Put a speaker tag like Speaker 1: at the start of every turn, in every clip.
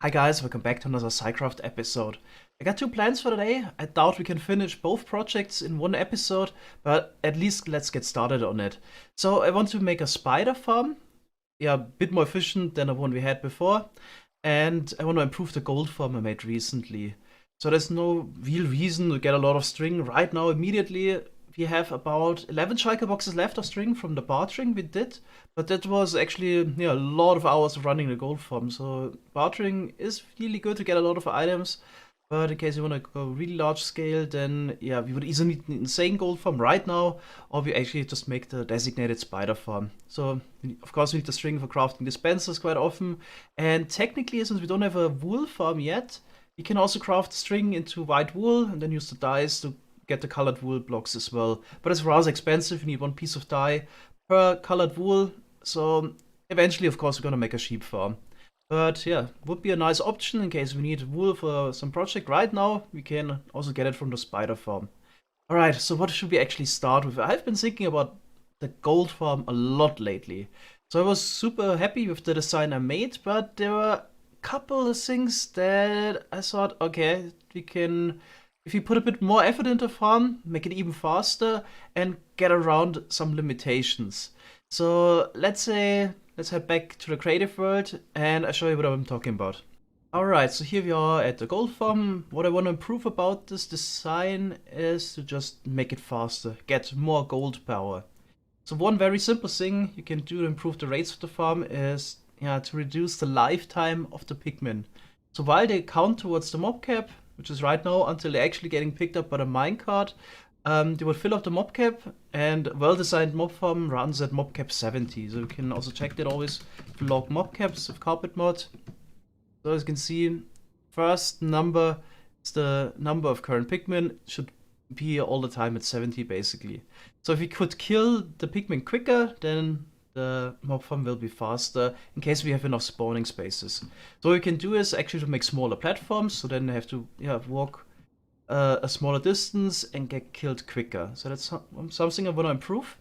Speaker 1: Hi guys, welcome back to another SciCraft episode. I got two plans for today. I doubt we can finish both projects in one episode, but at least let's get started on it. So I want to make a spider farm. Yeah, a bit more efficient than the one we had before. And I want to improve the gold farm I made recently. So there's no real reason to get a lot of string right now immediately. We have about 11 striker boxes left of string from the bartering we did, but that was actually a lot of hours of running the gold farm. So bartering is really good to get a lot of items, but in case you want to go really large scale, then yeah, we would either need an insane gold farm right now, or we actually just make the designated spider farm. So of course we need the string for crafting dispensers quite often, and technically since we don't have a wool farm yet, we can also craft string into white wool and then use the dyes to get the colored wool blocks as well. But it's rather expensive. You need one piece of dye per colored wool. So eventually, of course, we're gonna make a sheep farm. But yeah, would be a nice option in case we need wool for some project right now. We can also get it from the spider farm. All right, so what should we actually start with? I've been thinking about the gold farm a lot lately. So I was super happy with the design I made, but there were a couple of things that I thought, okay, we can, if you put a bit more effort into farm, make it even faster, and get around some limitations. So let's head back to the creative world and I'll show you what I'm talking about. Alright, so here we are at the gold farm. What I want to improve about this design is to just make it faster, get more gold power. So one very simple thing you can do to improve the rates of the farm is to reduce the lifetime of the pigmen. So while they count towards the mob cap, which is right now until they're actually getting picked up by the minecart, they will fill up the mob cap, and well-designed mob farm runs at mob cap 70. So you can also check that always to log mob caps with carpet mod. So as you can see, first number is the number of current pigmen, should be all the time at 70 basically. So if we could kill the pigmen quicker, then the mob farm will be faster in case we have enough spawning spaces. So what we can do is actually to make smaller platforms, so then they have to walk a smaller distance and get killed quicker. So that's something I want to improve.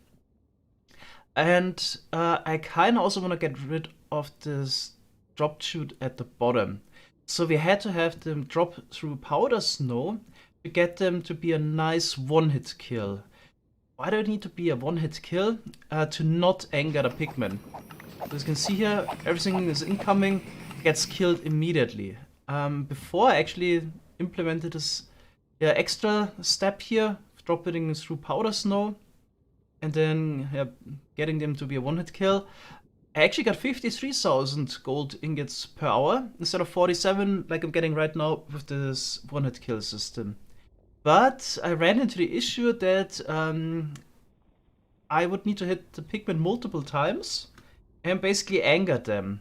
Speaker 1: And I kind of also want to get rid of this drop chute at the bottom. So we had to have them drop through powder snow to get them to be a nice one-hit kill. Why do it need to be a one-hit kill? To not anger the pigmen. As you can see here, everything is incoming, gets killed immediately. Before I actually implemented this extra step here, dropping through powder snow, and then getting them to be a one-hit kill, I actually got 53,000 gold ingots per hour instead of 47 like I'm getting right now with this one-hit kill system. But I ran into the issue that I would need to hit the pigmen multiple times and basically anger them.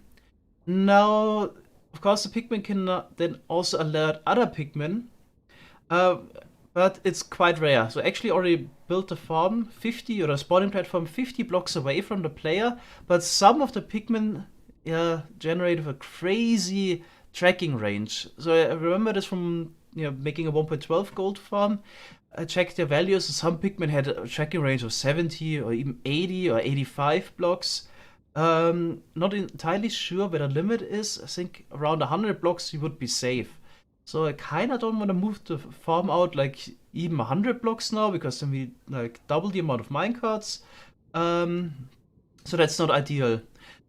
Speaker 1: Now, of course, the pigmen can then also alert other pigmen, but it's quite rare. So I actually already built the farm 50, or the spawning platform 50 blocks away from the player, but some of the pigmen generate a crazy tracking range. So I remember this from making a 1.12 gold farm. I checked their values. Some pigmen had a tracking range of 70 or even 80 or 85 blocks. Not entirely sure where the limit is. I think around 100 blocks you would be safe. So I kind of don't want to move the farm out like even 100 blocks now, because then we like double the amount of minecarts. So that's not ideal.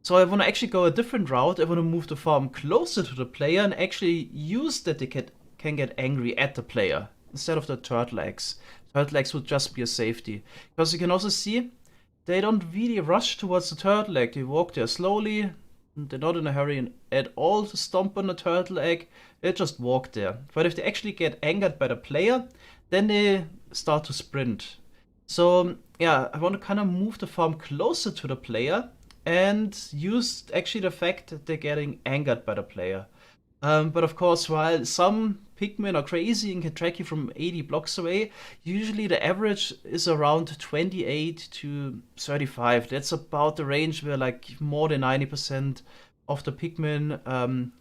Speaker 1: So I want to actually go a different route. I want to move the farm closer to the player and actually use that they can get angry at the player instead of the turtle eggs. Turtle eggs would just be a safety. Because you can also see, they don't really rush towards the turtle egg. They walk there slowly. They're not in a hurry at all to stomp on the turtle egg. They just walk there. But if they actually get angered by the player, then they start to sprint. So yeah, I want to kind of move the farm closer to the player and use actually the fact that they're getting angered by the player. But of course, while some pigmen are crazy and can track you from 80 blocks away, usually the average is around 28 to 35. That's about the range where like more than 90% of the pigmen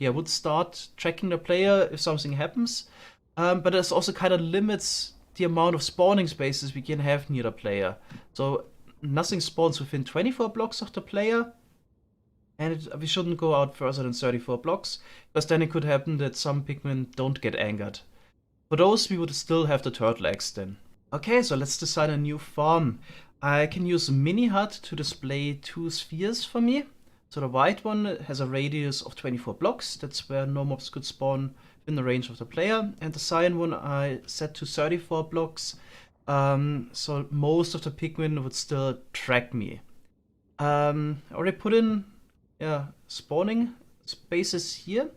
Speaker 1: would start tracking the player if something happens. But this also kind of limits the amount of spawning spaces we can have near the player. So nothing spawns within 24 blocks of the player. And we shouldn't go out further than 34 blocks, because then it could happen that some Pikmin don't get angered. For those, we would still have the turtle eggs then. Okay, so let's design a new farm. I can use a mini hut to display 2 spheres for me. So the white one has a radius of 24 blocks. That's where no mobs could spawn within the range of the player. And the cyan one I set to 34 blocks. So most of the Pikmin would still track me. I already put in spawning spaces here.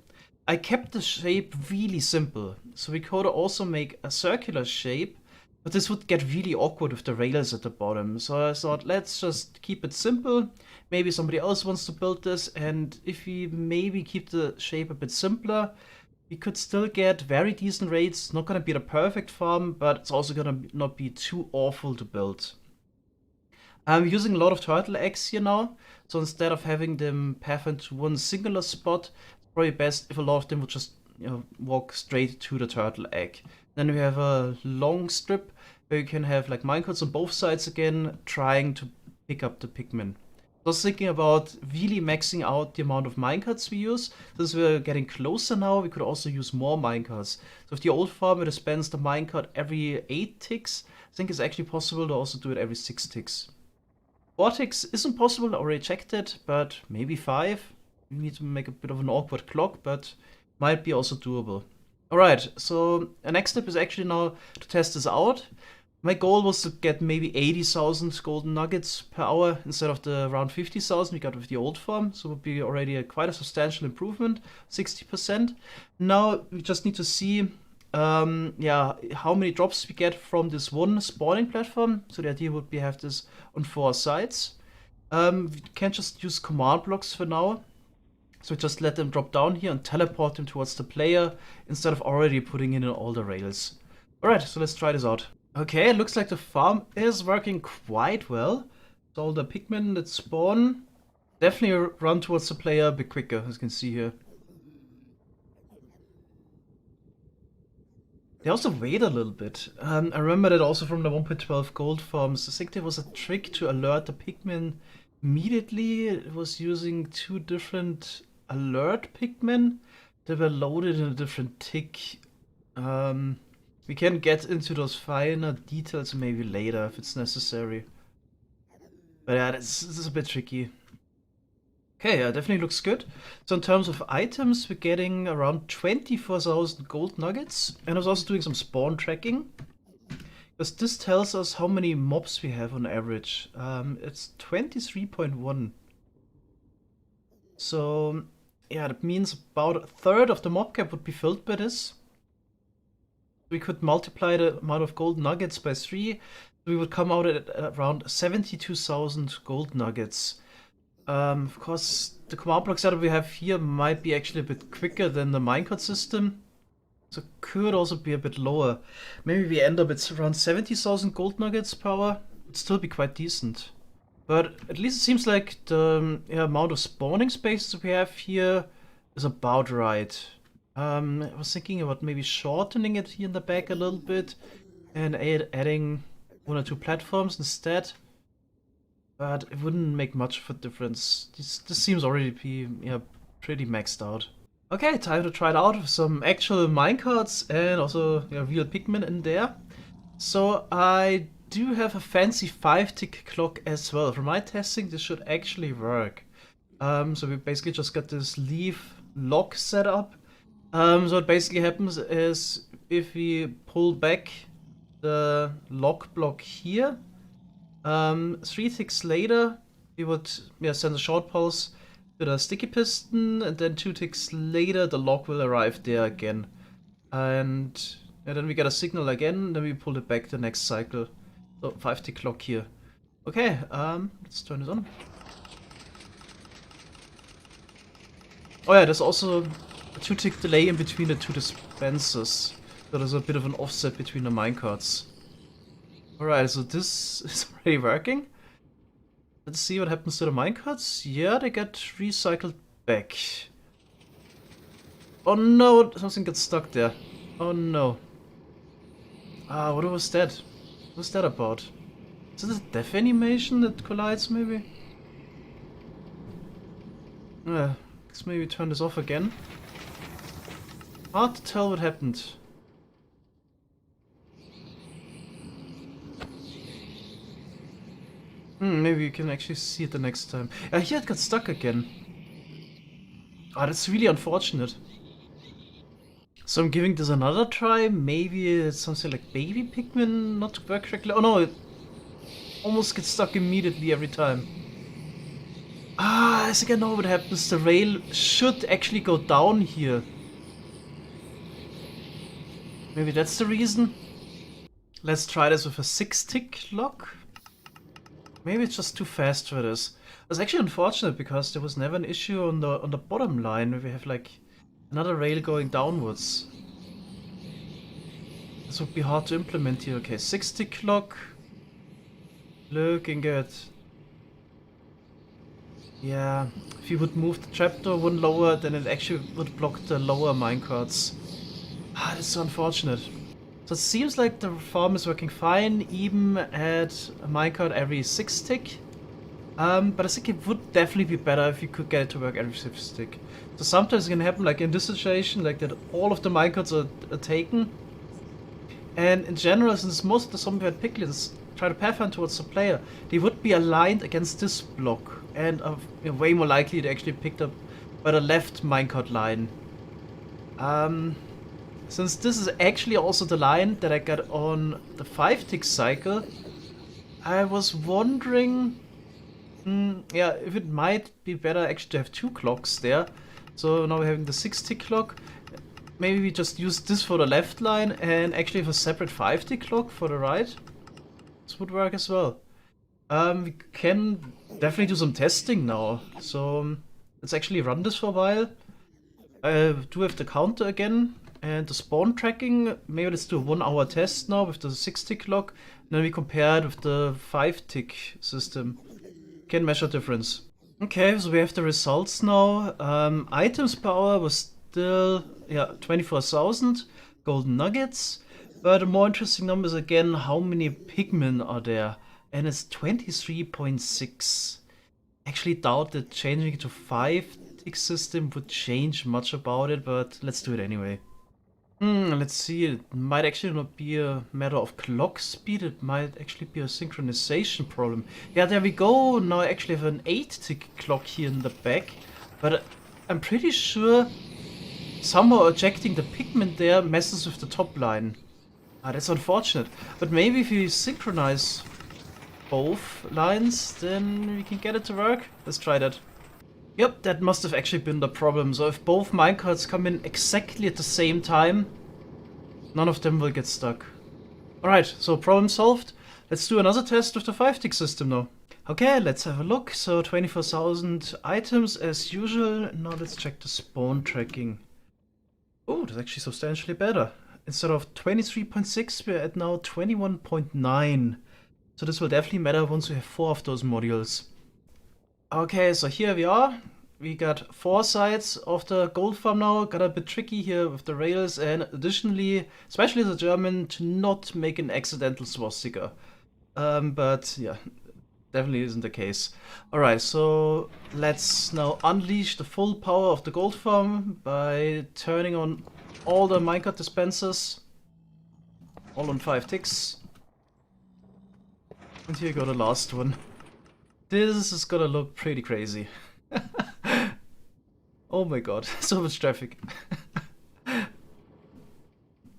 Speaker 1: I kept the shape really simple. So we could also make a circular shape, but this would get really awkward with the rails at the bottom. So I thought, let's just keep it simple. Maybe somebody else wants to build this, and if we maybe keep the shape a bit simpler, we could still get very decent rates. It's not gonna be the perfect farm, but it's also gonna not be too awful to build. I'm using a lot of turtle eggs here now, so instead of having them path into one singular spot, it's probably best if a lot of them would just walk straight to the turtle egg. Then we have a long strip where you can have like minecarts on both sides again, trying to pick up the Pikmin. I was thinking about really maxing out the amount of minecarts we use. Since we're getting closer now, we could also use more minecarts. So if the old farm dispense the minecart every 8 ticks, I think it's actually possible to also do it every 6 ticks. 4 ticks isn't possible, I already checked it, but maybe 5. We need to make a bit of an awkward clock, but might be also doable. Alright, so the next step is actually now to test this out. My goal was to get maybe 80,000 golden nuggets per hour instead of the around 50,000 we got with the old farm. So it would be already quite a substantial improvement, 60%. Now we just need to see how many drops we get from this one spawning platform. So the idea would be have this on 4 sides. We can just use command blocks for now. So just let them drop down here and teleport them towards the player instead of already putting in all the rails. Alright, so let's try this out. Okay, it looks like the farm is working quite well. So all the Pikmin that spawn definitely run towards the player a bit quicker, as you can see here. They also wait a little bit. I remember that also from the 1.12 gold farms. I think there was a trick to alert the Pikmin immediately. It was using 2 different alert Pikmin that were loaded in a different tick. We can get into those finer details maybe later if it's necessary. But yeah, this is a bit tricky. Okay, yeah, definitely looks good. So in terms of items, we're getting around 24,000 gold nuggets. And I was also doing some spawn tracking, because this tells us how many mobs we have on average. It's 23.1. So yeah, that means about a third of the mob cap would be filled by this. We could multiply the amount of gold nuggets by 3. We would come out at around 72,000 gold nuggets. Of course, the command block setup we have here might be actually a bit quicker than the minecart system. So could also be a bit lower. Maybe we end up at around 70,000 gold nuggets per hour. It'd still be quite decent. But at least it seems like the amount of spawning spaces we have here is about right. I was thinking about maybe shortening it here in the back a little bit and adding 1 or 2 platforms instead. But it wouldn't make much of a difference. This seems already to be pretty maxed out. Okay, time to try it out with some actual minecarts and also real Pikmin in there. So I do have a fancy 5-tick clock as well. For my testing, this should actually work. So we basically just got this leaf lock set up. So what basically happens is if we pull back the lock block here, 3 ticks later we would send a short pulse to the sticky piston, and then 2 ticks later the lock will arrive there again. And then we get a signal again, then we pull it back the next cycle. So 5-tick clock here. Okay, let's turn this on. Oh yeah, there's also a 2-tick delay in between the 2 dispensers. So there's a bit of an offset between the minecarts. Alright, so this is already working. Let's see what happens to the minecarts. Yeah, they get recycled back. Oh no, something gets stuck there. Oh no. Ah, what was that? What was that about? Is it a death animation that collides maybe? Let's maybe turn this off again. Hard to tell what happened. Maybe you can actually see it the next time. Here it got stuck again. Ah, that's really unfortunate. So I'm giving this another try. Maybe it's something like baby Pikmin not work correctly. Oh no, it almost gets stuck immediately every time. I think I know what happens. The rail should actually go down here. Maybe that's the reason. Let's try this with a 6-tick lock. Maybe it's just too fast for this. It's actually unfortunate because there was never an issue on the bottom line where we have like another rail going downwards. This would be hard to implement here. Okay, 6-tick lock. Looking good. Yeah, if you would move the trapdoor one lower, then it actually would block the lower minecarts. Ah, that's so unfortunate. So it seems like the farm is working fine, even at a minecart every 6-tick. But I think it would definitely be better if you could get it to work every 6-tick. So sometimes it can happen, like in this situation, like that all of the minecarts are taken. And in general, since most of the zombie-fed piglins try to pathfind towards the player, they would be aligned against this block and are way more likely to actually picked up by the left minecart line. Since this is actually also the line that I got on the 5-tick cycle, I was wondering, yeah, if it might be better actually to have 2 clocks there. So now we're having the 6-tick clock. Maybe we just use this for the left line and actually have a separate 5-tick clock for the right. This would work as well. We can definitely do some testing now. So let's actually run this for a while. I do have the counter again and the spawn tracking. Maybe let's do a 1-hour test now with the 6-tick clock. And then we compare it with the 5-tick system. Can measure difference. Okay, so we have the results now. Items per hour was still 24,000 golden nuggets. But the more interesting number is again how many pigmen are there. And it's 23.6. Actually doubt that changing it to 5-tick system would change much about it, but let's do it anyway. Let's see, it might actually not be a matter of clock speed, it might actually be a synchronization problem. Yeah, there we go, now I actually have an 8-tick clock here in the back, but I'm pretty sure somehow ejecting the pigment there messes with the top line. Ah, that's unfortunate, but maybe if you synchronize both lines, then we can get it to work. Let's try that. Yep, that must have actually been the problem. So if both minecarts come in exactly at the same time, none of them will get stuck. Alright, so problem solved. Let's do another test with the 5-tick system now. Okay, let's have a look. So 24,000 items as usual. Now let's check the spawn tracking. Oh, that's actually substantially better. Instead of 23.6, we're at now 21.9. So this will definitely matter once we have 4 of those modules. Okay, so here we are. We got 4 sides of the gold farm now. Got a bit tricky here with the rails, and additionally, especially the German, to not make an accidental swastika. But yeah, definitely isn't the case. Alright, so let's now unleash the full power of the gold farm by turning on all the minecart dispensers. All on 5 ticks. And here go the last one. This is gonna look pretty crazy. Oh my god, so much traffic.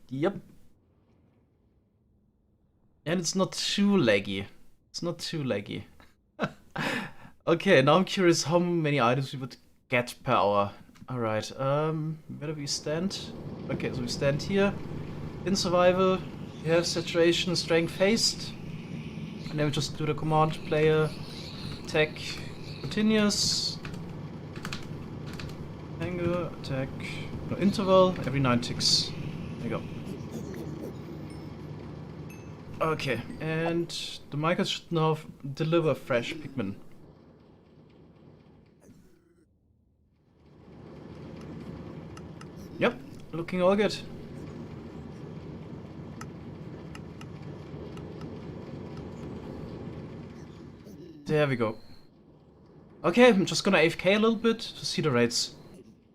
Speaker 1: Yep. And it's not too laggy. It's not too laggy. Okay, now I'm curious how many items we would get per hour. Alright, where do we stand? Okay, so we stand here. In survival, we have saturation, strength, haste. And then we just do the command player. Attack continuous, angle, attack, no, interval, every 9 ticks. There you go. Okay, and the minecart should now deliver fresh pigment. Yep, looking all good. There we go. Okay, I'm just gonna AFK a little bit to see the rates.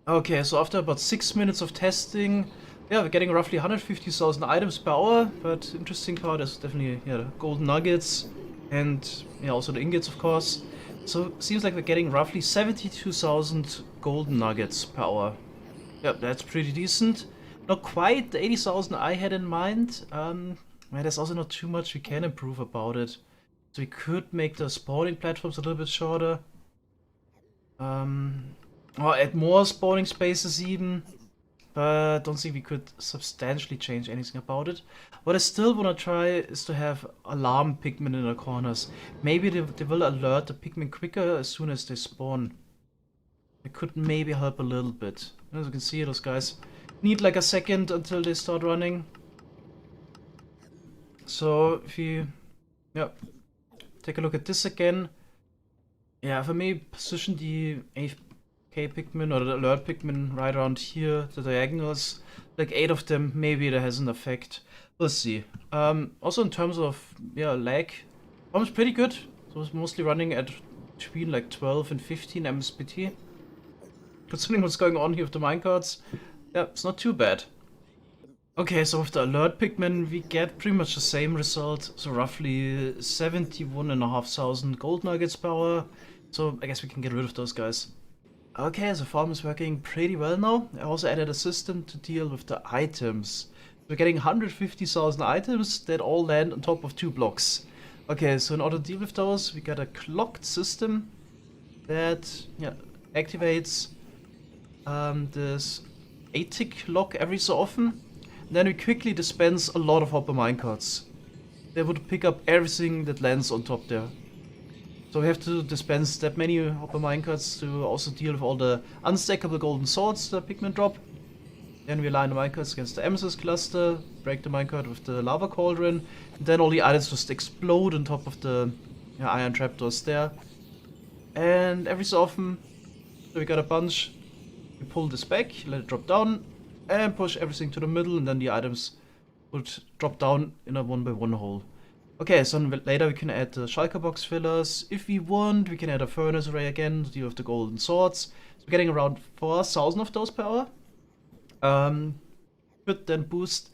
Speaker 1: Okay, so after about 6 minutes of testing, yeah, we're getting roughly 150,000 items per hour, but interesting part is definitely, yeah, the golden nuggets and, yeah, also the ingots, of course. So seems like we're getting roughly 72,000 golden nuggets per hour. Yeah, that's pretty decent. Not quite the 80,000 I had in mind. Yeah, there's also not too much we can improve about it. So we could make the spawning platforms a little bit shorter. Or add more spawning spaces even. But I don't think we could substantially change anything about it. What I still want to try is to have alarm pigmen in the corners. Maybe they will alert the pigmen quicker as soon as they spawn. It could maybe help a little bit. As you can see, those guys need like a second until they start running. So if you, yeah, take a look at this again. Yeah, for me, position the AFK pigmen or the alert pigmen right around here, the diagonals. Like 8 of them, maybe that has an effect. We'll see. Also in terms of, yeah, lag, it's pretty good. So it's mostly running at between like 12 and 15 MSBT. Considering what's going on here with the minecarts, yeah, it's not too bad. Okay, so with the alert pigmen, we get pretty much the same result. So roughly 71,500 gold nuggets per hour. So I guess we can get rid of those guys. Okay, the farm is working pretty well now. I also added a system to deal with the items. We're getting 150,000 items that all land on top of 2 blocks. Okay, so in order to deal with those, we got a clocked system that, yeah, activates this 8-tick lock every so often. Then we quickly dispense a lot of hopper minecarts. They would pick up everything that lands on top there. So we have to dispense that many hopper minecarts to also deal with all the unstackable golden swords that pigmen drop. Then we align the minecarts against the amethyst cluster, break the minecart with the lava cauldron, and then all the items just explode on top of the iron trapdoors there. And every so often, so we got a bunch, we pull this back, let it drop down, and push everything to the middle, and then the items would drop down in a 1x1 hole. Okay, so later we can add the shulker box fillers. If we want, we can add a furnace array again to deal with the golden swords. So we're getting around 4,000 of those per hour. Could then boost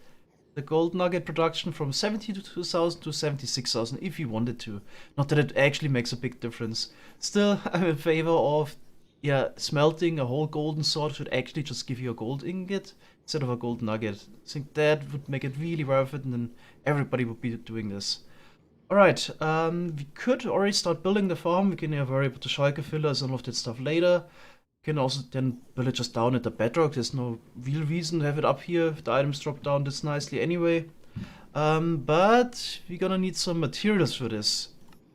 Speaker 1: the gold nugget production from 72,000 to 76,000 if you wanted to. Not that it actually makes a big difference. Still, I'm in favor of, yeah, smelting a whole golden sword should actually just give you a gold ingot instead of a gold nugget. I think that would make it really worth it, and then everybody would be doing this. Alright, we could already start building the farm. We can worry about the shulker fillers and all of that stuff later. We can also then build it just down at the bedrock. There's no real reason to have it up here if the items drop down this nicely anyway. But we're gonna need some materials for this.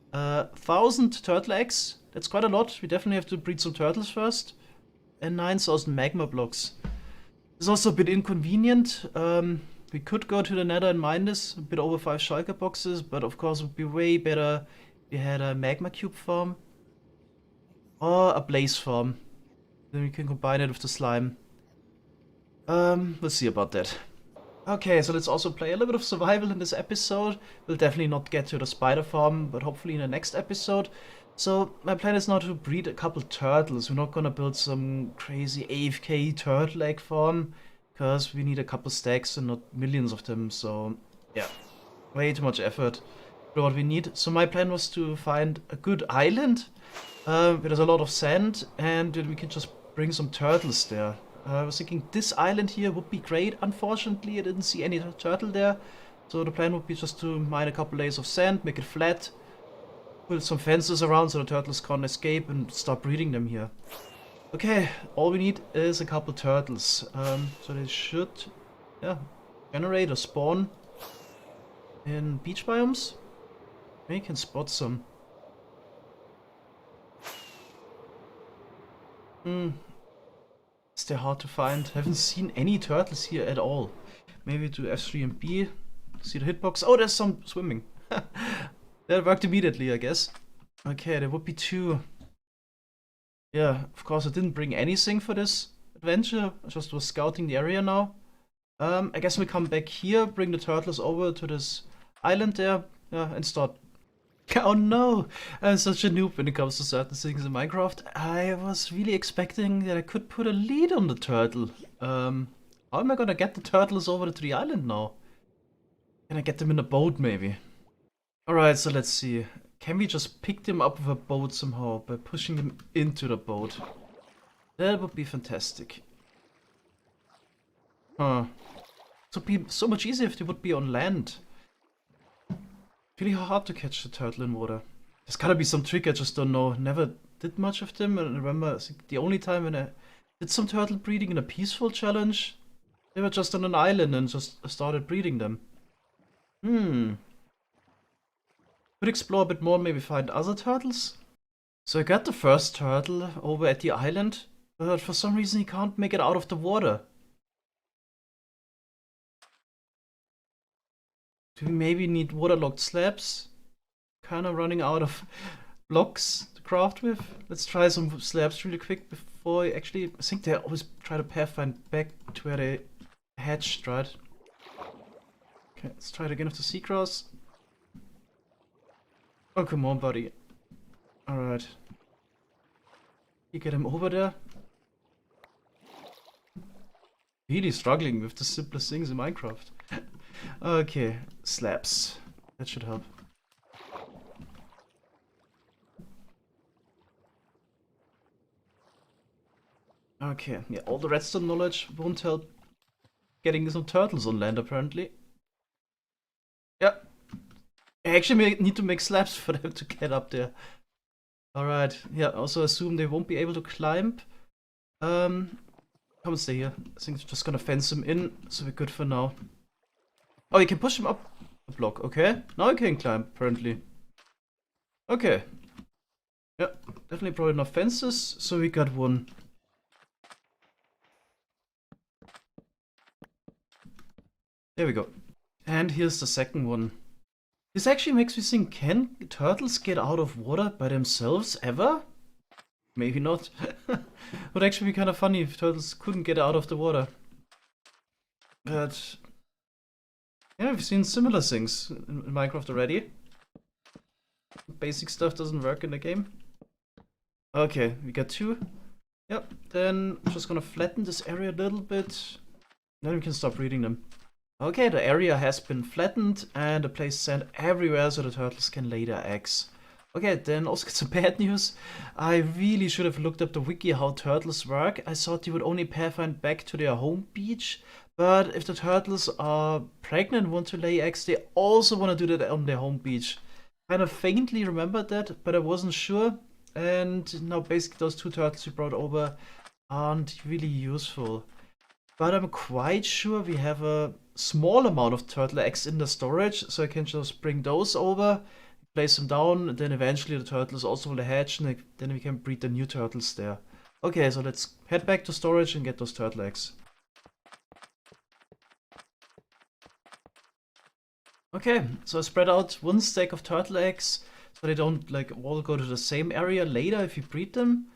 Speaker 1: 1,000 turtle eggs, that's quite a lot. We definitely have to breed some turtles first. And 9,000 magma blocks. It's also a bit inconvenient. We could go to the nether and mine this, a bit over 5 shulker boxes, but of course it would be way better if we had a magma cube farm. Or a blaze farm. Then we can combine it with the slime. We'll see about that. Okay, so let's also play a little bit of survival in this episode. We'll definitely not get to the spider farm, but hopefully in the next episode. So my plan is now to breed a couple turtles. We're not gonna build some crazy AFK turtle egg farm, because we need a couple stacks and not millions of them. So yeah, way too much effort for what we need. So my plan was to find a good island where there's a lot of sand, and then we can just bring some turtles there. I was thinking this island here would be great. Unfortunately, I didn't see any turtle there. So the plan would be just to mine a couple layers of sand, make it flat, put some fences around so the turtles can't escape, and start breeding them here. Okay, all we need is a couple turtles. So they should, yeah, generate or spawn in beach biomes. Maybe you can spot some. They're hard to find. Haven't seen any turtles here at all. Maybe do F3 and B. See the hitbox. Oh, there's some swimming. That worked immediately, I guess. Okay, there would be 2. Yeah, of course I didn't bring anything for this adventure. I just was scouting the area now. I guess we come back here, bring the turtles over to this island there, yeah, and start Oh no! I'm such a noob when it comes to certain things in Minecraft. I was really expecting that I could put a lead on the turtle. How am I gonna get the turtles over to the island now? Can I get them in a boat maybe? Alright, so let's see. Can we just pick them up with a boat somehow by pushing them into the boat? That would be fantastic. Huh. It would be so much easier if they would be on land. Really hard to catch the turtle in water. There's gotta be some trick I just don't know. Never did much of them. And I remember I think the only time when I did some turtle breeding in a peaceful challenge, they were just on an island and just started breeding them. Could explore a bit more, maybe find other turtles. So I got the first turtle over at the island, but for some reason he can't make it out of the water. Do we maybe need waterlogged slabs? Kinda running out of blocks to craft with. Let's try some slabs really quick before I think they always try to pathfind back to where they hatched, right? Okay, let's try it again with the seagrass. Oh, come on, buddy. Alright. You get him over there. Really struggling with the simplest things in Minecraft. Okay, slabs. That should help. Okay, yeah, all the redstone knowledge won't help getting some turtles on land, apparently. Yeah. I actually need to make slabs for them to get up there. Alright, yeah, also assume they won't be able to climb. Come and stay here. I think I'm just gonna fence them in, so we're good for now. Oh, you can push them up a block, okay? Now you can climb, apparently. Okay. Yeah, definitely probably enough fences, so we got one. There we go. And here's the second one. This actually makes me think, can turtles get out of water by themselves ever? Maybe not. Would actually be kind of funny if turtles couldn't get out of the water. But yeah, we've seen similar things in Minecraft already. Basic stuff doesn't work in the game. Okay, we got two. Yep, then I'm just gonna flatten this area a little bit. Then we can stop reading them. Okay, the area has been flattened and I placed sand everywhere so the turtles can lay their eggs. Okay, then also get some bad news. I really should have looked up the wiki how turtles work. I thought they would only pathfind back to their home beach. But if the turtles are pregnant and want to lay eggs, they also want to do that on their home beach. Kind of faintly remembered that, but I wasn't sure. And now basically those two turtles we brought over aren't really useful. But I'm quite sure we have a small amount of turtle eggs in the storage, so I can just bring those over, place them down, and then eventually the turtles also will hatch, and then we can breed the new turtles there. Okay, so let's head back to storage and get those turtle eggs. Okay, so I spread out one stack of turtle eggs, so they don't like all go to the same area later if you breed them.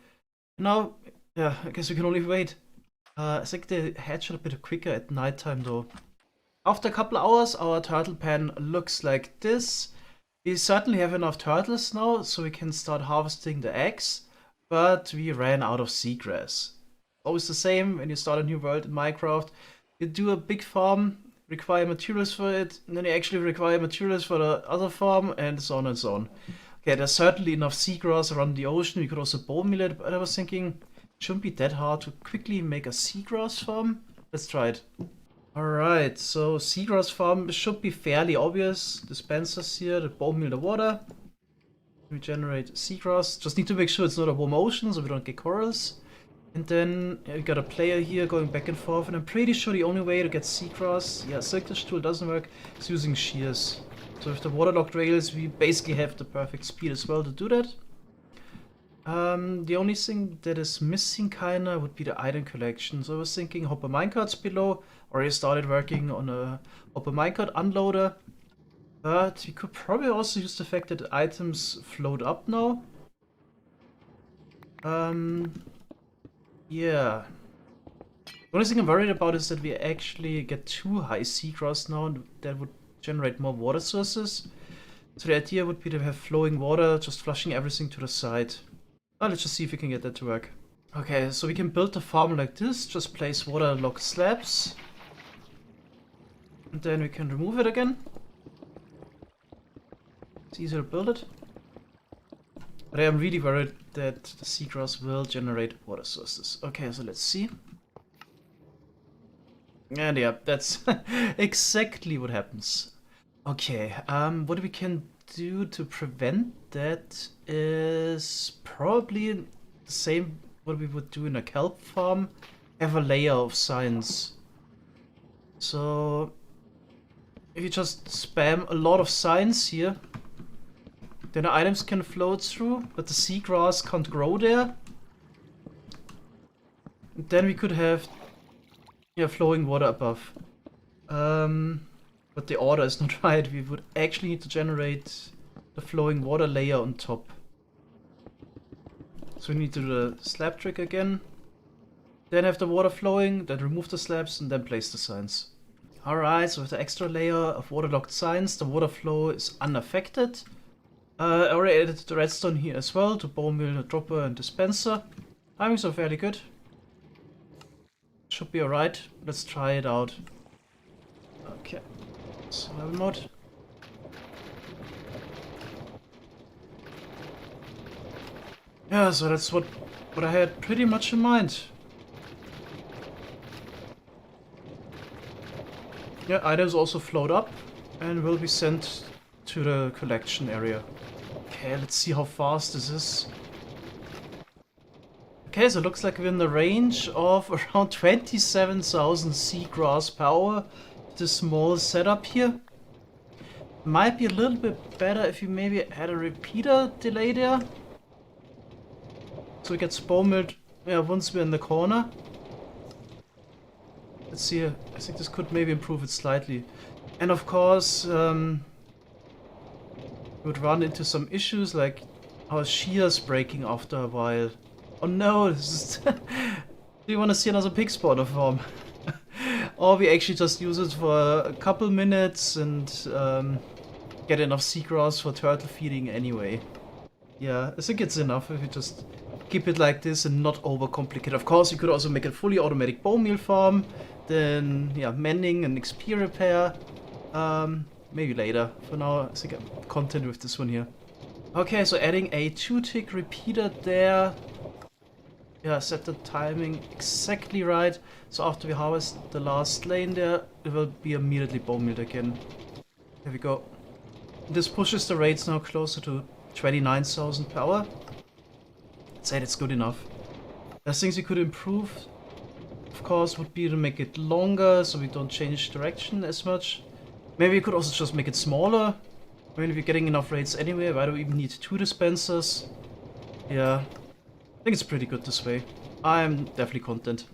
Speaker 1: Now, yeah, I guess we can only wait. I think they hatch a bit quicker at nighttime though. After a couple hours, our turtle pen looks like this. We certainly have enough turtles now, so we can start harvesting the eggs, but we ran out of seagrass. Always the same when you start a new world in Minecraft. You do a big farm, require materials for it, and then you actually require materials for the other farm, and so on and so on. Okay, there's certainly enough seagrass around the ocean. We could also bone meal it, but I was thinking, it shouldn't be that hard to quickly make a seagrass farm. Let's try it. Alright, so seagrass farm should be fairly obvious. Dispensers here, the bone meal the water. We generate seagrass. Just need to make sure it's not a warm ocean so we don't get corals. And then we got a player here going back and forth, and I'm pretty sure the only way to get seagrass, yeah, silkfish tool doesn't work, is using shears. So with the waterlogged rails, we basically have the perfect speed as well to do that. The only thing that is missing kinda would be the item collection. So I was thinking hopper minecarts below, or I started working on a hopper minecart unloader. But we could probably also use the fact that items float up now. Yeah. The only thing I'm worried about is that we actually get too high seagrass now, and that would generate more water sources. So the idea would be to have flowing water, just flushing everything to the side. Oh, let's just see if we can get that to work. Okay, so we can build the farm like this, just place waterlogged slabs. And then we can remove it again. It's easier to build it. But I am really worried that the seagrass will generate water sources. Okay, so let's see. And yeah, that's exactly what happens. Okay, what we can do to prevent that is probably the same what we would do in a kelp farm. Have a layer of signs. So if you just spam a lot of signs here, then the items can float through, but the seagrass can't grow there. And then we could have flowing water above. But the order is not right. We would actually need to generate the flowing water layer on top. So we need to do the slab trick again. Then have the water flowing, then remove the slabs, and then place the signs. Alright, so with the extra layer of waterlogged signs, the water flow is unaffected. I already added the redstone here as well to bone meal the dropper and dispenser. Timings are fairly good. Should be alright. Let's try it out. Okay. Survival mode. Yeah, so that's what I had pretty much in mind. Yeah, items also float up and will be sent to the collection area. Okay, let's see how fast this is. Okay, so it looks like we're in the range of around 27,000 seagrass per hour. This small setup here. Might be a little bit better if you maybe add a repeater delay there. So we get spawn milled once we're in the corner. Let's see, I think this could maybe improve it slightly. And of course, we would run into some issues like our shears breaking after a while. Oh no, this is do you want to see another pig spawner farm? Or we actually just use it for a couple minutes and get enough seagrass for turtle feeding anyway. Yeah, I think it's enough if we just keep it like this and not overcomplicate. Of course, you could also make a fully automatic bone meal farm. Then, yeah, mending and XP repair. Maybe later. For now, I think I'm content with this one here. Okay, so adding a 2-tick repeater there. Yeah, set the timing exactly right. So after we harvest the last lane there, it will be immediately bone mealed again. There we go. This pushes the rates now closer to 29,000 per hour. I'd say that's good enough. There's things we could improve, of course, would be to make it longer so we don't change direction as much. Maybe we could also just make it smaller. I mean, if we're getting enough rates anyway, why do we even need 2 dispensers? Yeah, I think it's pretty good this way. I'm definitely content.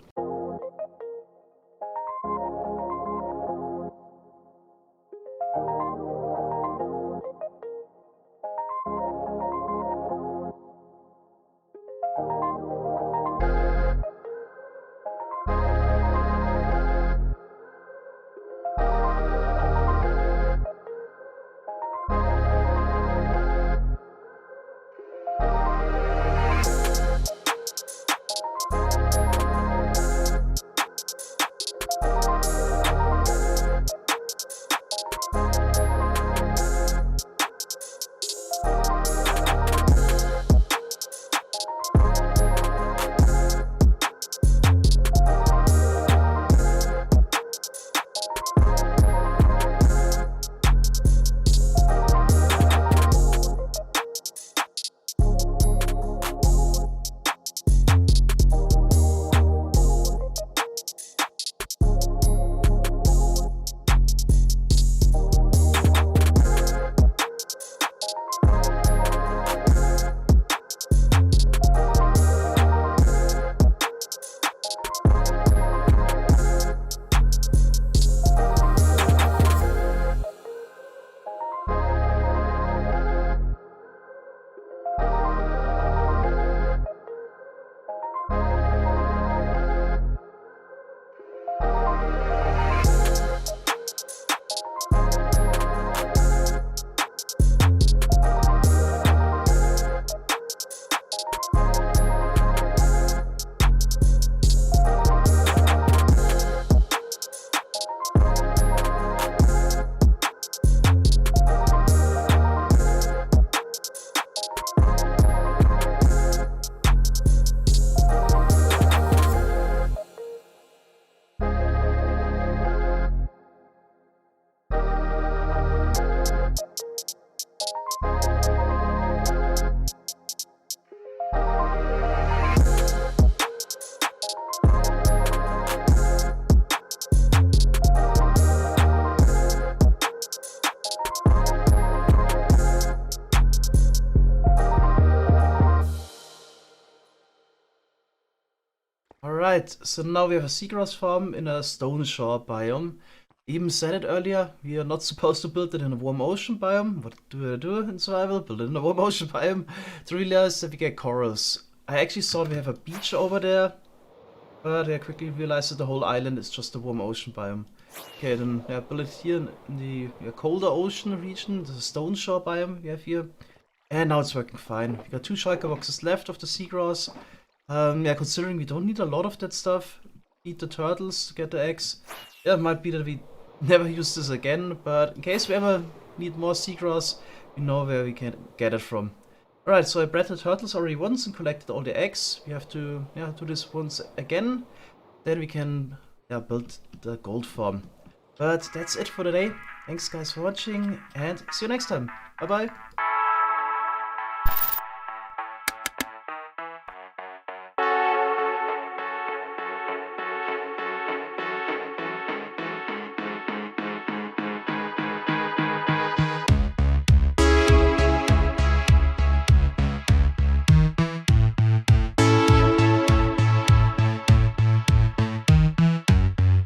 Speaker 1: Right, so now we have a seagrass farm in a stone shore biome. Even said it earlier, we are not supposed to build it in a warm ocean biome. What do I do in survival? Build it in a warm ocean biome to realize that we get corals. I actually thought we have a beach over there, but I quickly realized that the whole island is just a warm ocean biome. Okay, then yeah, build it here in the colder ocean region, the stone shore biome we have here. And now it's working fine. We got 2 shulker boxes left of the seagrass. Yeah, considering we don't need a lot of that stuff, feed the turtles to get the eggs. Yeah, it might be that we never use this again, but in case we ever need more seagrass, we know where we can get it from. Alright, so I bred the turtles already once and collected all the eggs. We have to do this once again. Then we can build the gold farm. But that's it for today. Thanks guys for watching and see you next time. Bye bye.